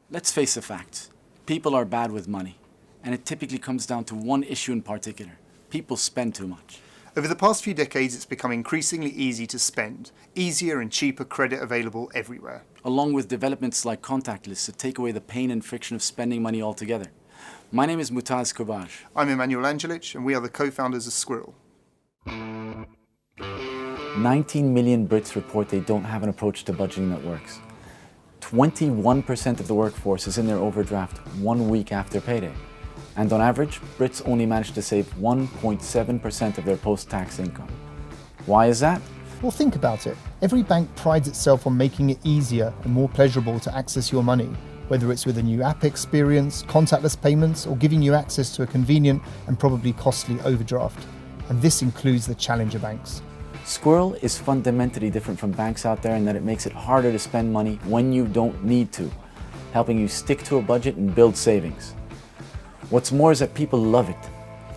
Let's face the facts. People are bad with money, and it typically comes down to one issue in particular. People spend too much. Over the past few decades, it's become increasingly easy to spend. Easier and cheaper credit available everywhere. Along with developments like contactless that take away the pain and friction of spending money altogether. My name is Mutaz Kubaj. I'm Emmanuel Angelic, and we are the co-founders of Squirrel. 19 million Brits report they don't have an approach to budgeting that works. 21% of the workforce is in their overdraft 1 week after payday. And on average, Brits only manage to save 1.7% of their post-tax income. Why is that? Well, think about it. Every bank prides itself on making it easier and more pleasurable to access your money, whether it's with a new app experience, contactless payments, or giving you access to a convenient and probably costly overdraft. And this includes the challenger banks. Squirrel is fundamentally different from banks out there in that it makes it harder to spend money when you don't need to, helping you stick to a budget and build savings. What's more is that people love it.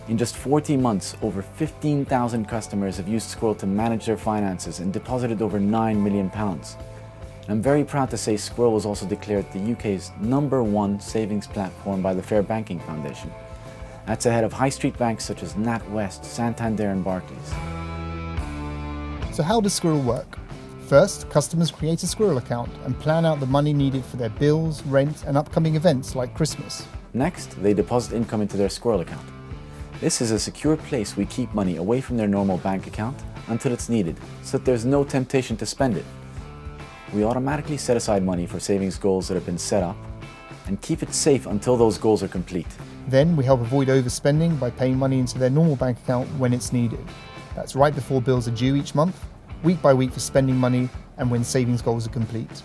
In just 14 months, over 15,000 customers have used Squirrel to manage their finances and deposited over £9 million. I'm very proud to say Squirrel was also declared the UK's #1 savings platform by the Fair Banking Foundation. That's ahead of high street banks such as NatWest, Santander and Barclays. So how does Squirrel work? First, customers create a Squirrel account and plan out the money needed for their bills, rent and upcoming events like Christmas. Next, they deposit income into their Squirrel account. This is a secure place we keep money away from their normal bank account until it's needed, so that there's no temptation to spend it. We automatically set aside money for savings goals that have been set up and keep it safe until those goals are complete. Then we help avoid overspending by paying money into their normal bank account when it's needed. That's right before bills are due each month, week by week for spending money, and when savings goals are complete.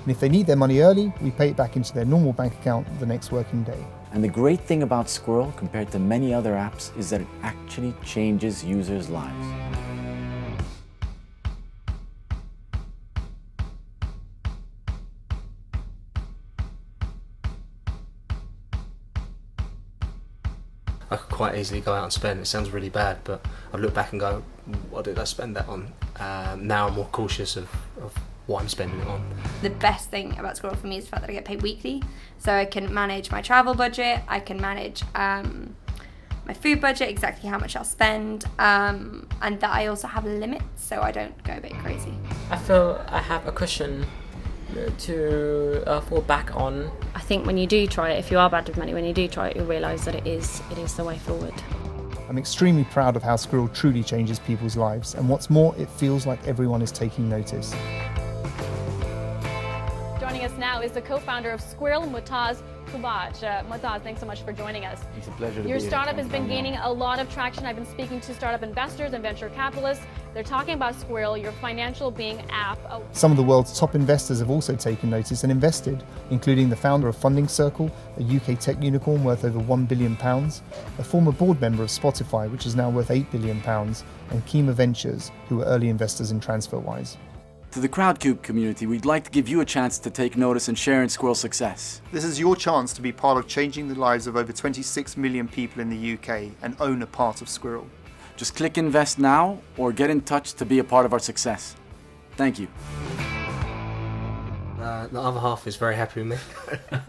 And if they need their money early, we pay it back into their normal bank account the next working day. And the great thing about Squirrel compared to many other apps is that it actually changes users' lives. I could quite easily go out and spend. It sounds really bad, but I'd look back and go, what did I spend that on? Now I'm more cautious of what I'm spending it on. The best thing about Squirrel for me is the fact that I get paid weekly. So I can manage my travel budget, I can manage my food budget, exactly how much I'll spend, and that I also have limits so I don't go a bit crazy. I feel I have a cushion to fall back on. I think when you do try it, if you are bad with money, when you do try it, you'll realise that it is the way forward. I'm extremely proud of how Squirrel truly changes people's lives, and what's more, it feels like everyone is taking notice. Joining us now is the co-founder of Squirrel, Mutaz Kubaj. Mutaz, thanks so much for joining us. It's a pleasure to be Your here. startup has been gaining a lot of traction. I've been speaking to startup investors and venture capitalists. They're talking about Squirrel, your financial being app. Some of the world's top investors have also taken notice and invested, including the founder of Funding Circle, a UK tech unicorn worth over £1 billion, a former board member of Spotify, which is now worth £8 billion, and Kima Ventures, who are early investors in TransferWise. To the Crowdcube community, we'd like to give you a chance to take notice and share in Squirrel's success. This is your chance to be part of changing the lives of over 26 million people in the UK and own a part of Squirrel. Just click invest now or get in touch to be a part of our success. Thank you. The other half is very happy with me.